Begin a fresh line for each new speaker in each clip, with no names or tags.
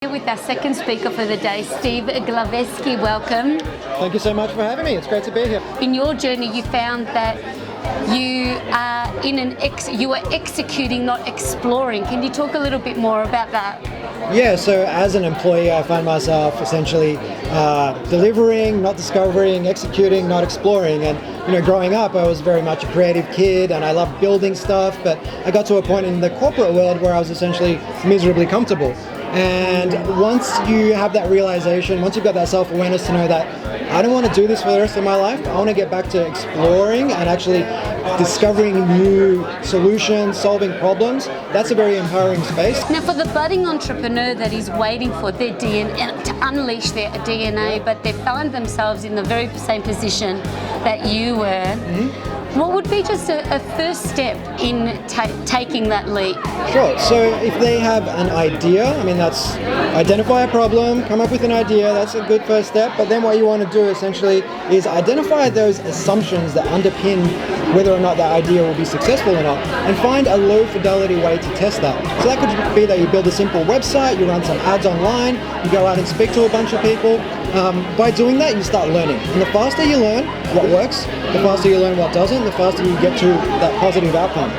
Here with our second speaker for the day, Steve Glaveski. Welcome.
Thank you so much for having me. It's great to be here.
In your journey, you found that you are you are executing, not exploring. Can you talk a little bit more about that?
Yeah, so as an employee, I find myself essentially delivering, not discovering, executing, not exploring. And growing up, I was very much a creative kid, and I loved building stuff. But I got to a point in the corporate world where I was essentially miserably comfortable. And once you have that realization, once you've got that self-awareness to know that I don't want to do this for the rest of my life, I want to get back to exploring and actually discovering new solutions, solving problems, that's a very empowering space.
Now, for the budding entrepreneur that is waiting for their DNA, to unleash their DNA, but they found themselves in the very same position that you were, what would be just a first step in taking that leap?
Sure. So if they have an idea, that's identify a problem, come up with an idea, that's a good first step. But then what you want to do essentially is identify those assumptions that underpin whether or not that idea will be successful or not, and find a low fidelity way to test that. So that could be that you build a simple website, you run some ads online, you go out and speak to a bunch of people. By doing that, you start learning. And the faster you learn what works, the faster you learn what doesn't, the faster you get to that positive outcome.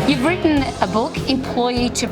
You've written a book, Employee to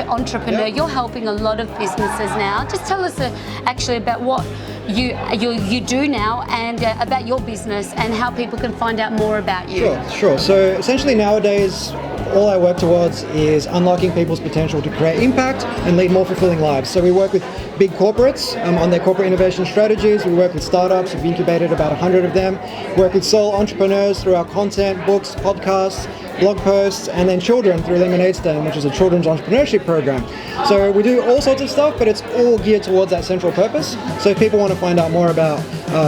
Entrepreneur.
Yep.
You're helping a lot of businesses now. Just tell us actually about what you do now and about your business and how people can find out more about you.
Sure. So essentially nowadays, all I work towards is unlocking people's potential to create impact and lead more fulfilling lives. So we work with big corporates on their corporate innovation strategies. We work with startups. We've incubated about 100 of them. We work with sole entrepreneurs through our content, books, podcasts, blog posts, and then children through Lemonade Stand, which is a children's entrepreneurship program. So we do all sorts of stuff, but it's all geared towards that central purpose. So if people want to find out more about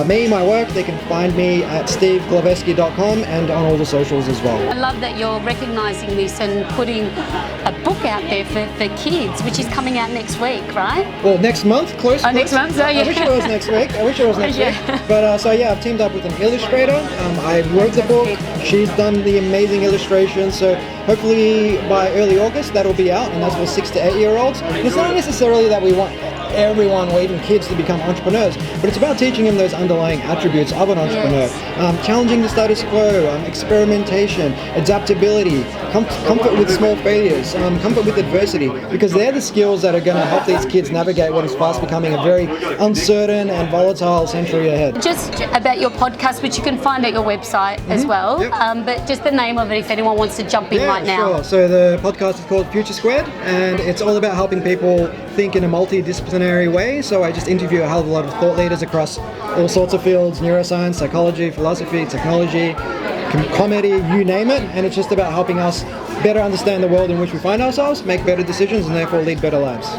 me, my work, they can find me at steveglaveski.com and on all the socials as well.
I love that you're recognizing this and putting a book out there for kids, which is coming out next week, right?
Well, next month, close.
Next month, so yeah.
I wish it was next week. But I've teamed up with an illustrator. I wrote the book. She's done the amazing illustration. So hopefully by early August, that'll be out, and that's for 6 to 8 year olds. And it's not necessarily that we want everyone or even kids to become entrepreneurs, but it's about teaching them those underlying attributes of an entrepreneur. Yes. Challenging the status quo, experimentation, adaptability, comfort with small failures, comfort with adversity, because they're the skills that are going to help these kids navigate what is fast becoming a very uncertain and volatile century ahead.
Just about your podcast, which you can find at your website as well, but just the name of it if anyone wants to jump in right now.
Sure. So the podcast is called Future Squared, and it's all about helping people think in a multidisciplinary way. So I just interview a hell of a lot of thought leaders across all sorts of fields: neuroscience, psychology, philosophy, technology, comedy, you name it. And it's just about helping us better understand the world in which we find ourselves, make better decisions, and therefore lead better lives.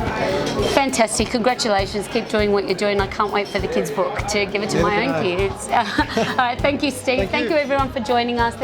Fantastic. Congratulations. Keep doing what you're doing. I can't wait for the kids' book to give it to my own kids. All right. Thank you, Steve. Thank you everyone for joining us.